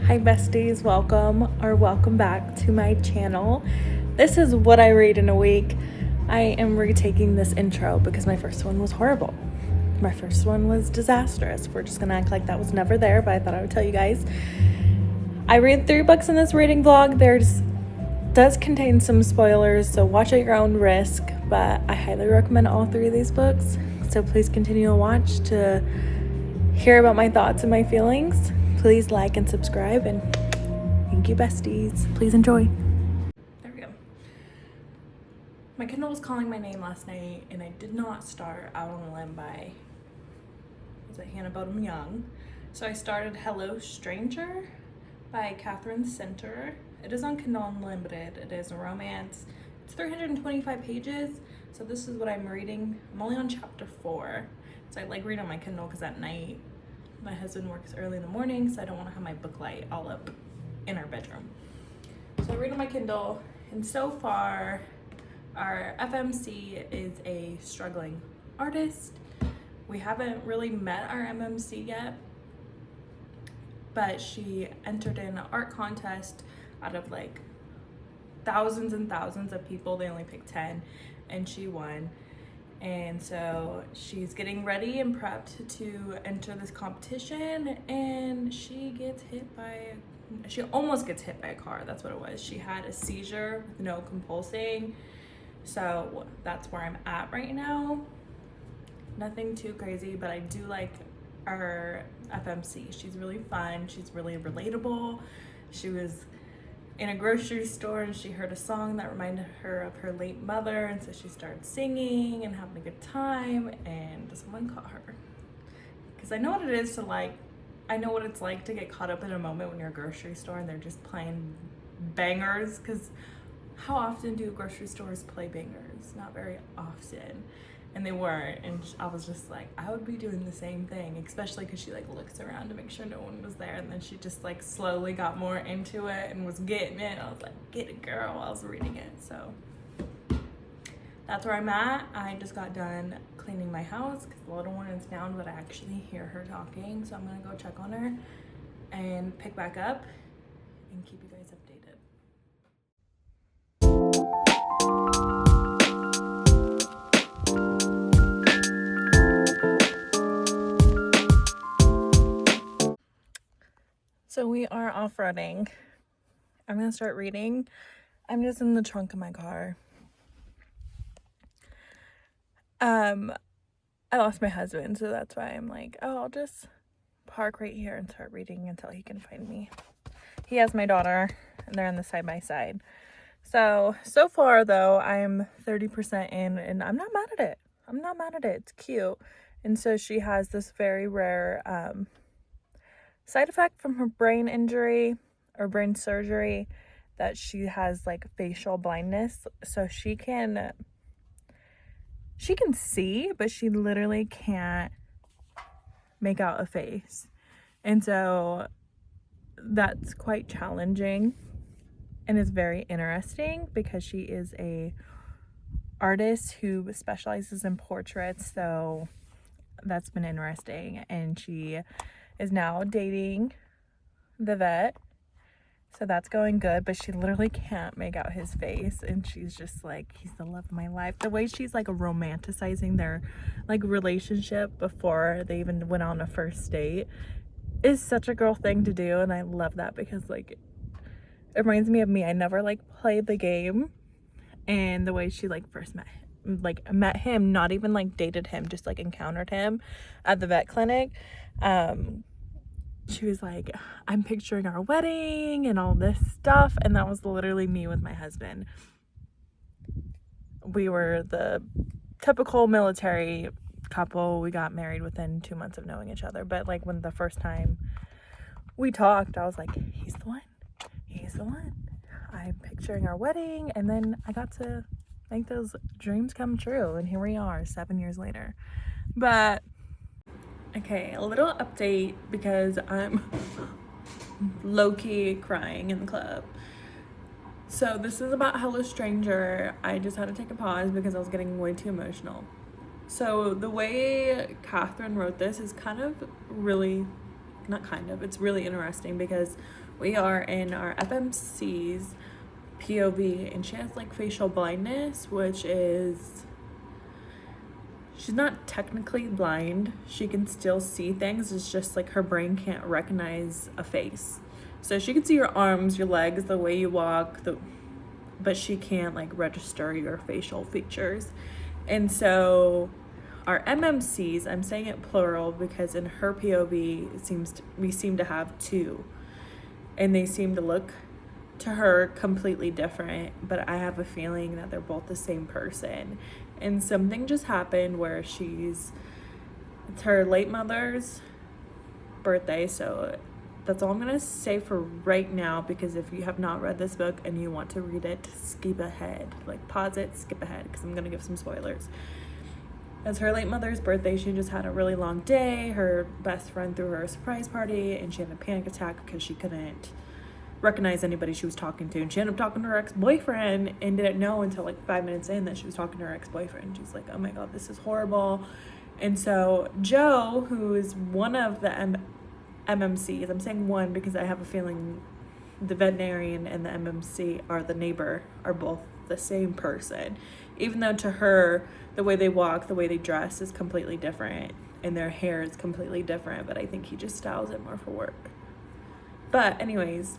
Hi besties, welcome back to my channel. This is what I read in a week. I am retaking this intro because my first one was horrible. My first one was disastrous. We're just gonna act like that was never there, but I thought I would tell you guys. I read 3 books in this reading vlog. Does contain some spoilers, so watch at your own risk, but I highly recommend all 3 of these books. So please continue to watch to hear about my thoughts and my feelings. Please like and subscribe, and thank you besties. Please enjoy. There we go. My Kindle was calling my name last night, and I did not start Out on a Limb by, was it Hannah Bodum Young? So I started Hello Stranger by Katherine. It is on Kindle Unlimited. It is a romance. It's 325 pages, so this is what I'm reading. I'm only on chapter 4, so I like read on my Kindle because at night my husband works early in the morning, so I don't want to have my book light all up in our bedroom. So I read on my Kindle, and so far our FMC is a struggling artist. We haven't really met our MMC yet, but she entered in an art contest out of like thousands and thousands of people. They only picked 10, and she won. And so she's getting ready and prepped to enter this competition, and she almost gets hit by a car. That's what it was. She had a seizure with no compulsing. So that's where I'm at right now. Nothing too crazy, but I do like our FMC. She's really fun. She's really relatable. She was in a grocery store and she heard a song that reminded her of her late mother, and so she started singing and having a good time, and someone caught her. Because I know what it is I know what it's like to get caught up in a moment when you're at a grocery store and they're just playing bangers, because how often do grocery stores play bangers? Not very often. And they weren't, and I was just like, I would be doing the same thing, especially because she like looks around to make sure no one was there, and then she just like slowly got more into it and was getting it. I was like, get it girl, while I was reading it. So that's where I'm at. I just got done cleaning my house because the little one is down, but I actually hear her talking, so I'm gonna go check on her and pick back up and keep you guys updated. So we are off-roading. I'm gonna start reading. I'm just in the trunk of my car. I lost my husband, so that's why I'm like, oh, I'll just park right here and start reading until he can find me. He has my daughter, and they're on the side-by-side. So far though, I'm 30% in, and I'm not mad at it. It's cute. And so she has this very rare side effect from her brain injury or brain surgery, that she has like facial blindness. So she can see, but she literally can't make out a face. And so that's quite challenging, and it's very interesting because she is a artist who specializes in portraits. So that's been interesting, and she is now dating the vet, so that's going good, but she literally can't make out his face, and she's just like, he's the love of my life. The way she's like romanticizing their like relationship before they even went on a first date is such a girl thing to do, and I love that because like it reminds me of me. I never like played the game, and the way she like first met him, not even like dated him, just like encountered him at the vet clinic. She was like, I'm picturing our wedding and all this stuff, and that was literally me with my husband. We were the typical military couple. We got married within 2 months of knowing each other, but like when the first time we talked, I was like, he's the one. I'm picturing our wedding, and then I got to make those dreams come true, and here we are 7 years later. But okay, a little update because I'm low-key crying in the club. So this is about Hello Stranger. I just had to take a pause because I was getting way too emotional. So the way Katherine wrote this is kind of really not kind of, it's really interesting because we are in our FMC's POV and she has like facial blindness, which is, she's not technically blind. She can still see things. It's just like her brain can't recognize a face. So she can see your arms, your legs, the way you walk, but she can't like register your facial features. And so our MMCs, I'm saying it plural because in her POV, we seem to have two. And they seem to look to her completely different, but I have a feeling that they're both the same person. And something just happened where it's her late mother's birthday, so that's all I'm gonna say for right now, because if you have not read this book and you want to read it, skip ahead, like pause it, skip ahead, because I'm gonna give some spoilers. It's her late mother's birthday. She just had a really long day. Her best friend threw her a surprise party and she had a panic attack because she couldn't recognize anybody she was talking to, and she ended up talking to her ex-boyfriend and didn't know until like 5 minutes in that she was talking to her ex-boyfriend. She's like, oh my god, this is horrible. And so Joe, who is one of the MMCs, I'm saying one because I have a feeling the veterinarian and the MMC are the neighbor, are both the same person, even though to her the way they walk, the way they dress is completely different and their hair is completely different, but I think he just styles it more for work. But anyways,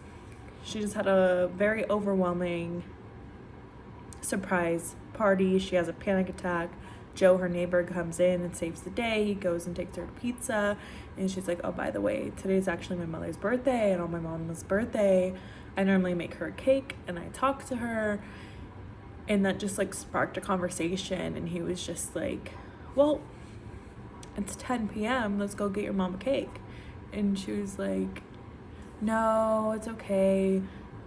she just had a very overwhelming surprise party. She has a panic attack. Joe, her neighbor, comes in and saves the day. He goes and takes her to pizza. And she's like, oh, by the way, today's actually my mother's birthday and on my mom's birthday, I normally make her a cake and I talk to her. And that just like sparked a conversation. And he was just like, well, it's 10 p.m. Let's go get your mom a cake. And she was like, no, it's okay.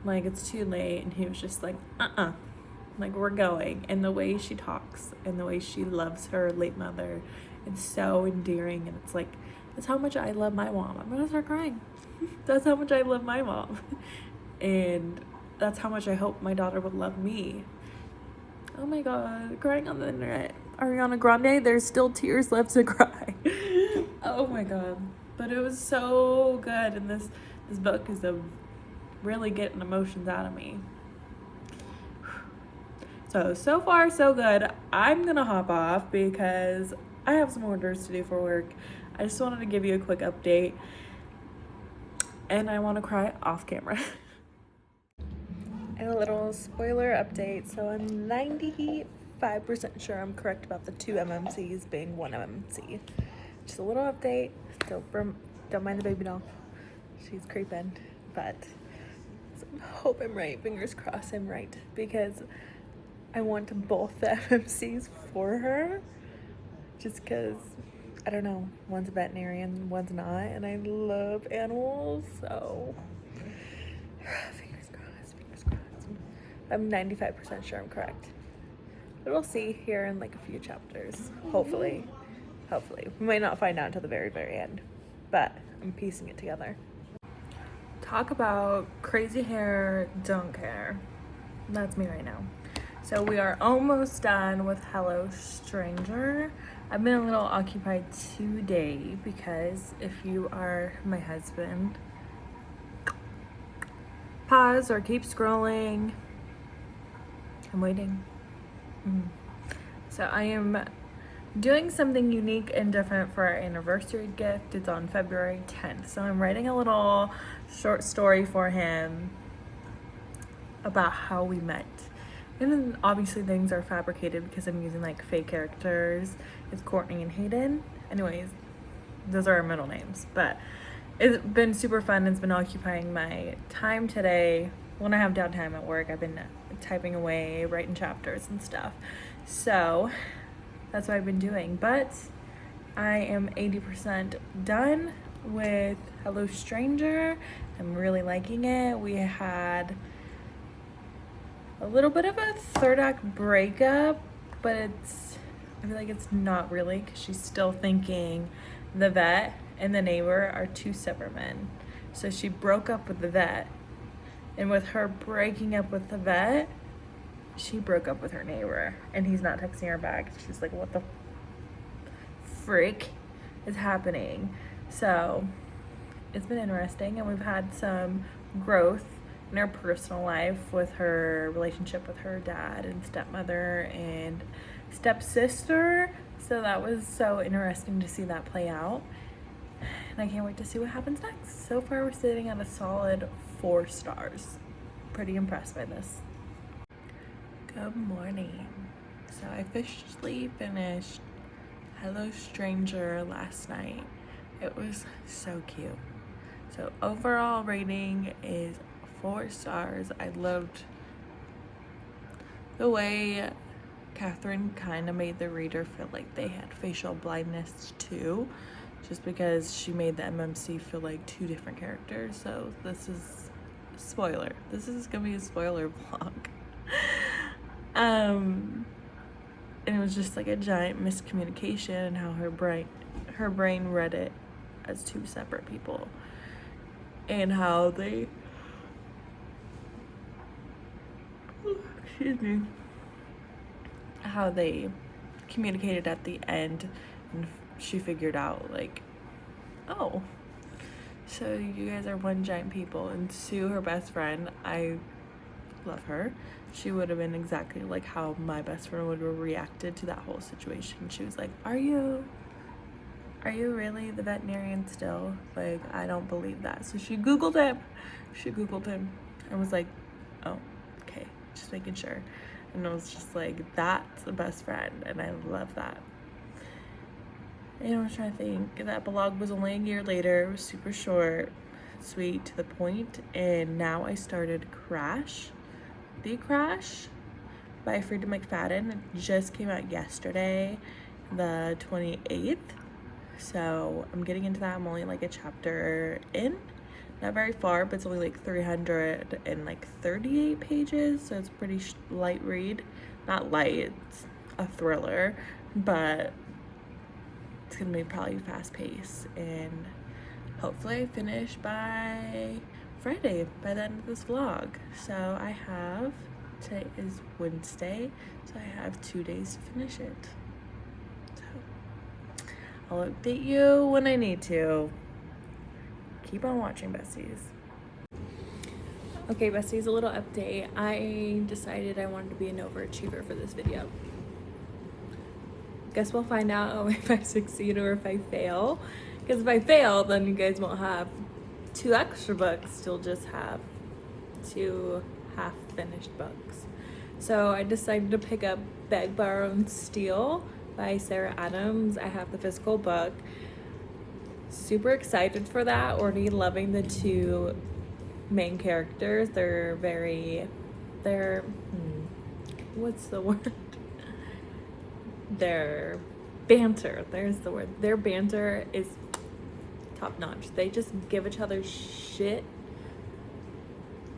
Like, it's too late. And he was just like, like, we're going. And the way she talks and the way she loves her late mother, it's so endearing. And it's like, that's how much I love my mom. I'm gonna start crying. That's how much I love my mom. And that's how much I hope my daughter would love me. Oh my god, crying on the internet. Ariana Grande, there's still tears left to cry. Oh my god. But it was so good. And this book is really getting emotions out of me. So far so good. I'm gonna hop off because I have some orders to do for work. I just wanted to give you a quick update and I want to cry off camera. And a little spoiler update. So I'm 95% sure I'm correct about the two MMCs being one MMC. Just a little update. Don't mind the baby doll. She's creeping, but I hope I'm right. Fingers crossed I'm right, because I want both the MMCs for her, just because, I don't know, one's a veterinarian, one's not, and I love animals, so fingers crossed. I'm 95% sure I'm correct, but we'll see here in like a few chapters, hopefully. We might not find out until the very, very end, but I'm piecing it together. Talk about crazy hair, don't care. That's me right now. So we are almost done with Hello Stranger. I've been a little occupied today because if you are my husband, pause or keep scrolling. I'm waiting. So I am doing something unique and different for our anniversary gift. It's on February 10th. So I'm writing a little short story for him about how we met. And then obviously things are fabricated because I'm using like fake characters. It's Courtney and Hayden. Anyways, those are our middle names. But it's been super fun. It's been occupying my time today. When I have downtime at work, I've been typing away, writing chapters and stuff. So that's what I've been doing. But I am 80% done with Hello Stranger. I'm really liking it. We had a little bit of a third act breakup, but I feel like it's not really, because she's still thinking the vet and the neighbor are two separate men. So she broke up with the vet, and with her breaking up with the vet, she broke up with her neighbor, and he's not texting her back. She's like, what the frick is happening? So it's been interesting, and we've had some growth in her personal life with her relationship with her dad and stepmother and stepsister. So that was so interesting to see that play out. And I can't wait to see what happens next. So far, we're sitting at a solid 4 stars. Pretty impressed by this. Good morning. So I officially finished Hello Stranger last night. It was so cute. So overall rating is 4 stars. I loved the way Katherine kind of made the reader feel like they had facial blindness too, just because she made the MMC feel like 2 different characters. So this is spoiler. This is gonna be a spoiler vlog. And it was just like a giant miscommunication, and how her brain read it as 2 separate people, and how they how they communicated at the end, and she figured out like, oh, so you guys are one giant people. And Sue, her best friend, I love her. She would have been exactly like how my best friend would have reacted to that whole situation. She was like, are you really the veterinarian still? Like, I don't believe that. So she googled him and was like, oh, okay, just making sure. And I was just like, that's the best friend, and I love that. And I was trying to think, that blog was only a year later. It was super short, sweet, to the point. And now I started The Crash by Freida McFadden. It just came out yesterday, the 28th. So I'm getting into that. I'm only like a chapter in, not very far, but it's only like 338 pages. So it's a pretty light read. Not light, it's a thriller, but it's gonna be probably fast paced, and hopefully I finish by Friday, by the end of this vlog. So today is Wednesday, so I have 2 days to finish it. So I'll update you when I need to. Keep on watching, besties. Okay, besties, a little update. I decided I wanted to be an overachiever for this video. Guess we'll find out if I succeed or if I fail. Because if I fail, then you guys won't have 2 extra books. You'll just have 2 half-finished books. So I decided to pick up Beg, Borrow, and Steal by Sarah Adams. I have the physical book. Super excited for that. Already loving the 2 main characters. What's the word? Their banter. There's the word. Their banter is top notch. They just give each other shit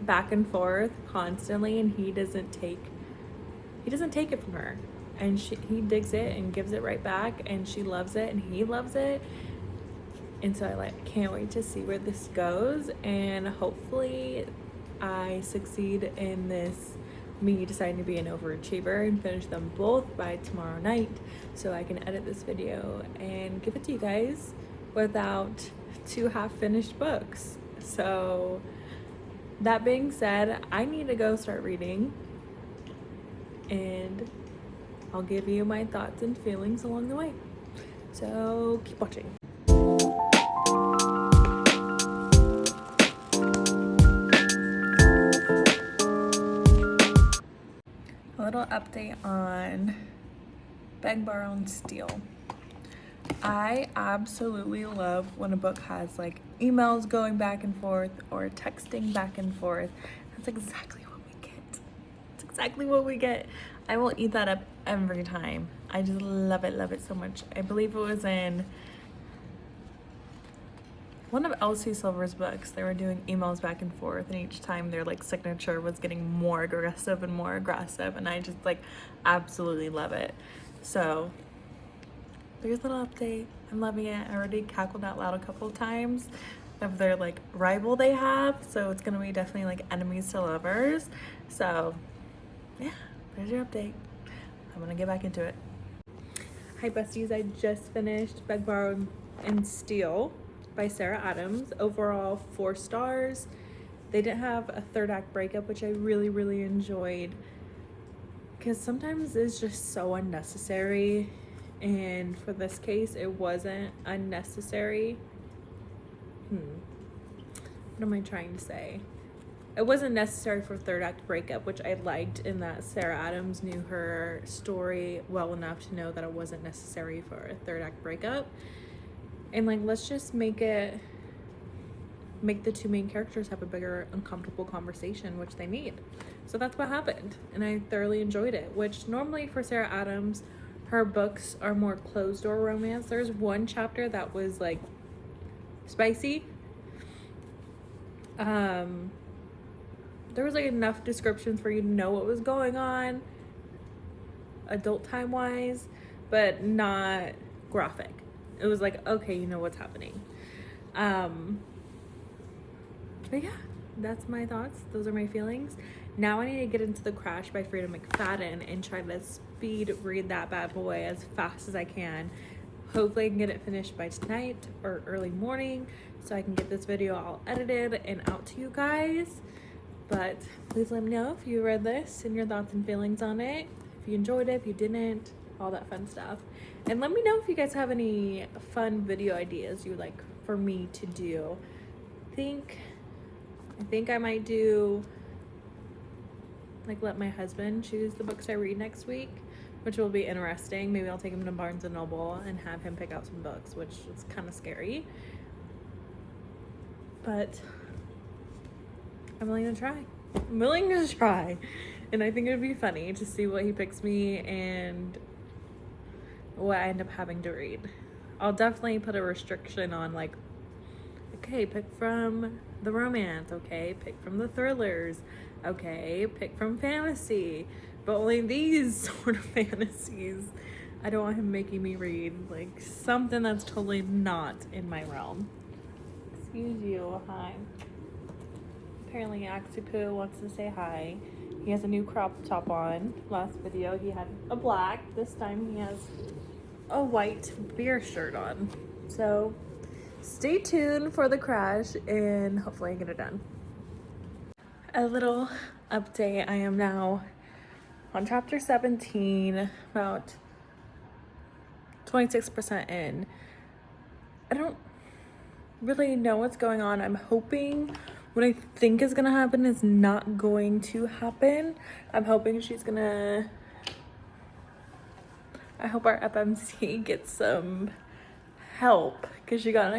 back and forth constantly, and he doesn't take it from her, and he digs it and gives it right back, and she loves it and he loves it. And so I can't wait to see where this goes, and hopefully I succeed in this, me deciding to be an overachiever, and finish them both by tomorrow night, so I can edit this video and give it to you guys without 2 half-finished books. So that being said, I need to go start reading, and I'll give you my thoughts and feelings along the way. So keep watching. A little update on Beg, Borrow, and Steal. I absolutely love when a book has like emails going back and forth or texting back and forth. That's exactly what we get. It's exactly what we get. I will eat that up every time. I just love it so much. I believe it was in one of Elsie Silver's books. They were doing emails back and forth, and each time their like signature was getting more aggressive, and I just like absolutely love it. So there's a little update. I'm loving it. I already cackled out loud a couple of times of their like rival they have, so it's gonna be definitely like enemies to lovers. So yeah, there's your update. I'm gonna get back into it. Hi besties, I just finished Beg, Borrow, and Steal. by Sarah Adams. Overall, 4 stars. They didn't have a third act breakup, which I really, really enjoyed. Because sometimes it's just so unnecessary. And for this case, it wasn't unnecessary. What am I trying to say? It wasn't necessary for third act breakup, which I liked in that Sarah Adams knew her story well enough to know that it wasn't necessary for a third act breakup. And like, let's just make the 2 main characters have a bigger uncomfortable conversation, which they need. So that's what happened, and I thoroughly enjoyed it, which normally for Sarah Adams, her books are more closed door romance. There's one chapter that was like spicy. There was like enough descriptions for you to know what was going on adult time wise, but not graphic. It was like, okay, you know what's happening. But yeah, that's my thoughts. Those are my feelings. Now I need to get into The Crash by Freida McFadden and try to speed read that bad boy as fast as I can. Hopefully I can get it finished by tonight or early morning so I can get this video all edited and out to you guys. But please let me know if you read this and your thoughts and feelings on it. If you enjoyed it, if you didn't, all that fun stuff. And let me know if you guys have any fun video ideas you would like for me to do. I think I might do, like, let my husband choose the books I read next week, which will be interesting. Maybe I'll take him to Barnes & Noble and have him pick out some books, which is kind of scary. But I'm willing to try. And I think it would be funny to see what he picks me and what I end up having to read. I'll definitely put a restriction on, like, okay, pick from the romance, okay, pick from the thrillers, okay, pick from fantasy, but only these sort of fantasies. I don't want him making me read like something that's totally not in my realm. Excuse you, hi. Apparently Axipu wants to say hi. He has a new crop top on. Last video he had a black. This time he has a white beer shirt on. So stay tuned for The Crash and hopefully I get it done. A little update. I am now on chapter 17, about 26% in. I don't really know what's going on. I'm hoping what I think is gonna happen is not going to happen. I'm hoping I hope our FMC gets some help because she got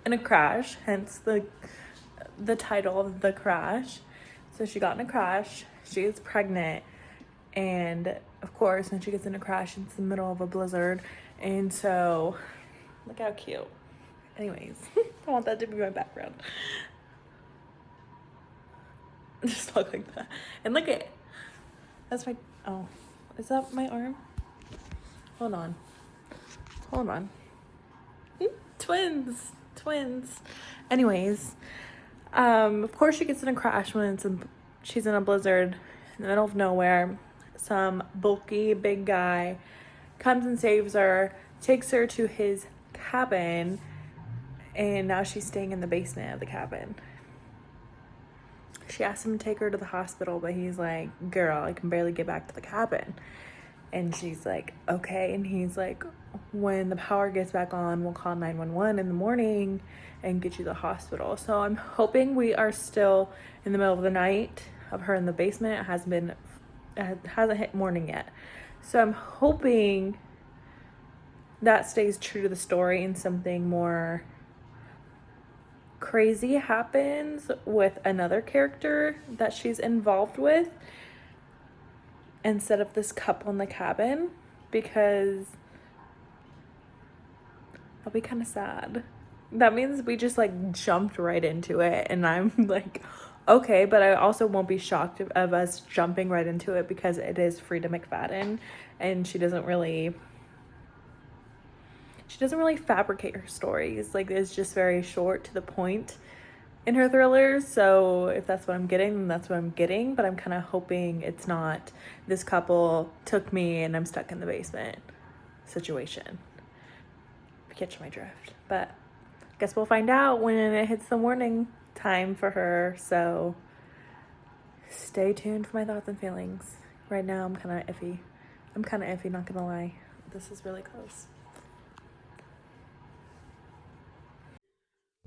in a crash, hence the title of The Crash. So she got in a crash, she is pregnant, and of course when she gets in a crash it's the middle of a blizzard, and so look how cute. Anyways, I want that to be my background. Just look like that. And look at, that's my, oh, is that my arm? Hold on. Twins. Anyways, of course she gets in a crash when she's in a blizzard in the middle of nowhere. Some bulky big guy comes and saves her, takes her to his cabin, and now she's staying in the basement of the cabin. She asks him to take her to the hospital, but he's like, girl, I can barely get back to the cabin. And she's like, okay. And he's like, when the power gets back on, we'll call 911 in the morning and get you to the hospital. So I'm hoping we are still in the middle of the night of her in the basement. It hasn't hit morning yet. So I'm hoping that stays true to the story and something more crazy happens with another character that she's involved with instead of this couple in the cabin, because I'll be kind of sad. That means we just like jumped right into it, and I'm like, okay, but I also won't be shocked of us jumping right into it because it is Freida McFadden, and she doesn't really fabricate her stories. Like, it's just very short to the point in her thrillers. So if that's what I'm getting, then that's what I'm getting. But I'm kind of hoping it's not this couple took me and I'm stuck in the basement situation. If you catch my drift. But guess we'll find out when it hits the morning time for her. So stay tuned for my thoughts and feelings. Right now, I'm kind of iffy. Not gonna lie. This is really close.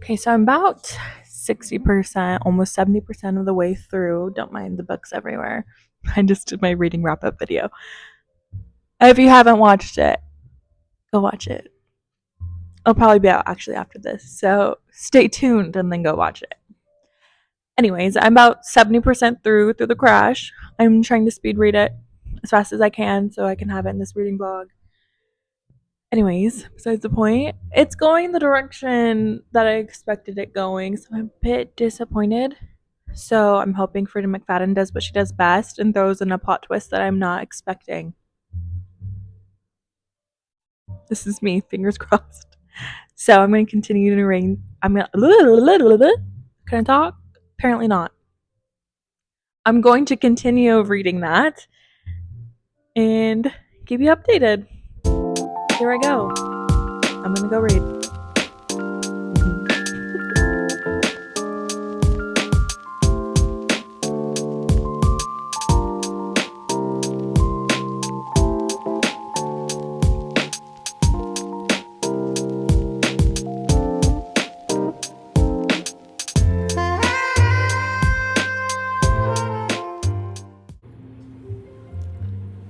Okay, so I'm about 60%, almost 70% of the way through. Don't mind the books everywhere. I just did my reading wrap up video. If you haven't watched it, go watch it. It'll probably be out actually after this. So stay tuned and then go watch it. Anyways, I'm about 70% through the crash. I'm trying to speed read it as fast as I can so I can have it in this reading vlog. Anyways, besides the point, it's going the direction that I expected it going, so I'm a bit disappointed. So I'm hoping Freida McFadden does what she does best and throws in a plot twist that I'm not expecting. This is me, fingers crossed. So I'm going to continue to read. Can I talk? Apparently not. I'm going to continue reading that and keep you updated. Here I go. I'm going to go read.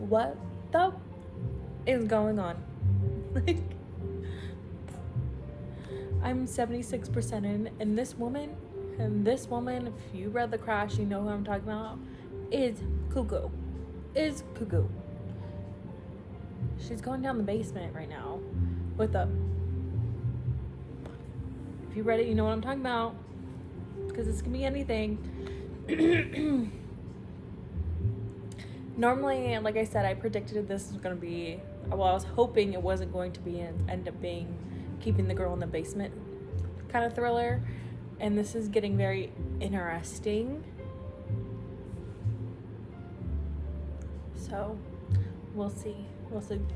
What the is going on? Like, I'm 76% in, and this woman, if you read The Crash, you know who I'm talking about, is cuckoo. She's going down the basement right now with a... If you read it, you know what I'm talking about, because this can be anything. Normally, like I said, I predicted this was going to be, well, I was hoping it wasn't going to be and end up being keeping the girl in the basement kind of thriller, and this is getting very interesting. So we'll see.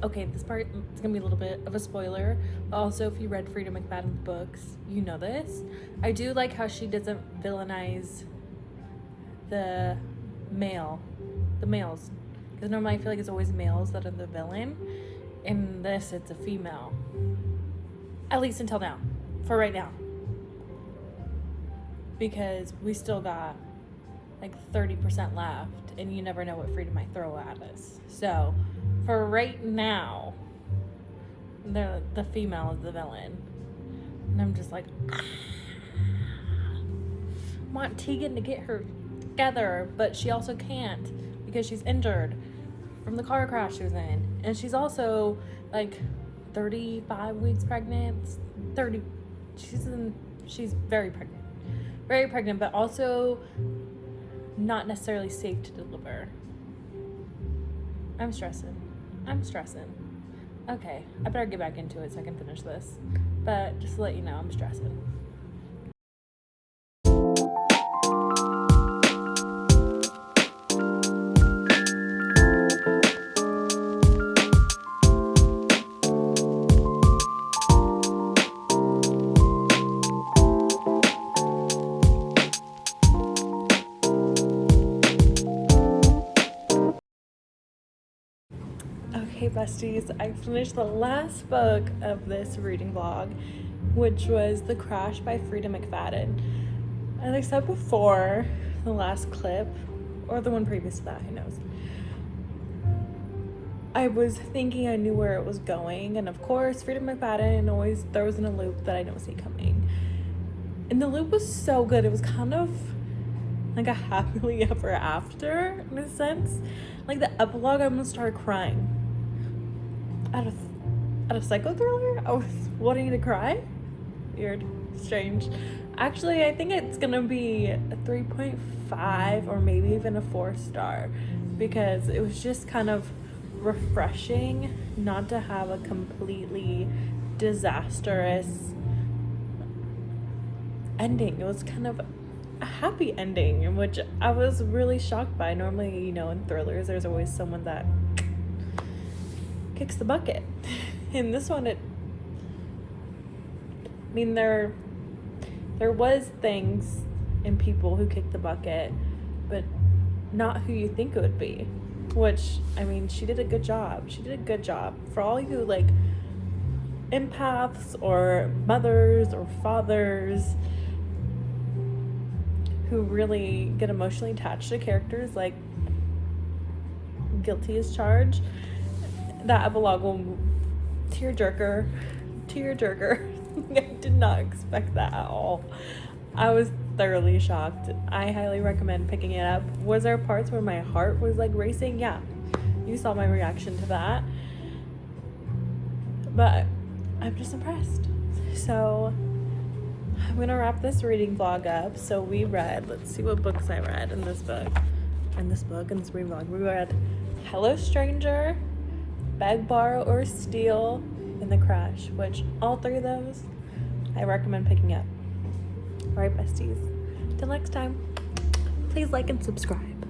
Okay, this part is gonna be a little bit of a spoiler, but also if you read Freida McFadden's books, you know this. I do like how she doesn't villainize the males, because normally I feel like it's always males that are the villain. In this, it's a female, at least until now, for right now, because we still got like 30% left, and you never know what Freida might throw at us. So for right now, the female is the villain, and I'm just like, I want Tegan to get her together, but she also can't because she's injured from the car crash she was in, and she's also like 35 weeks pregnant. She's very pregnant, but also not necessarily safe to deliver. I'm stressing. Okay, I better get back into it so I can finish this, but just to let you know, I'm stressing. Okay, besties, I finished the last book of this reading vlog, which was The Crash by Freida McFadden. As I said before, the last clip, or the one previous to that, who knows, I was thinking I knew where it was going, and of course, Freida McFadden always throws in a loop that I don't see coming. And the loop was so good, it was kind of like a happily ever after, in a sense. Like the epilogue, I almost started crying. At a psycho thriller, I was wanting to cry. Weird, strange. Actually, I think it's gonna be a 3.5 or maybe even a 4-star, because it was just kind of refreshing not to have a completely disastrous ending. It was kind of a happy ending, which I was really shocked by. Normally, in thrillers, there's always someone that kicks the bucket. In this one, I mean, there was things in people who kicked the bucket, but not who you think it would be. Which, I mean, she did a good job. She did a good job. For all you, like, empaths or mothers or fathers who really get emotionally attached to characters, like, guilty as charged, that epilogue will tearjerker. I did not expect that at all. I was thoroughly shocked. I highly recommend picking it up. Was there parts where my heart was like racing? Yeah, you saw my reaction to that. But I'm just impressed. So I'm gonna wrap this reading vlog up. So we read, let's see what books I read in this book. In this reading vlog. We read Hello Stranger, Beg, Borrow, or Steal, and The Crash, which all three of those I recommend picking up. All right, besties. Till next time, please like and subscribe.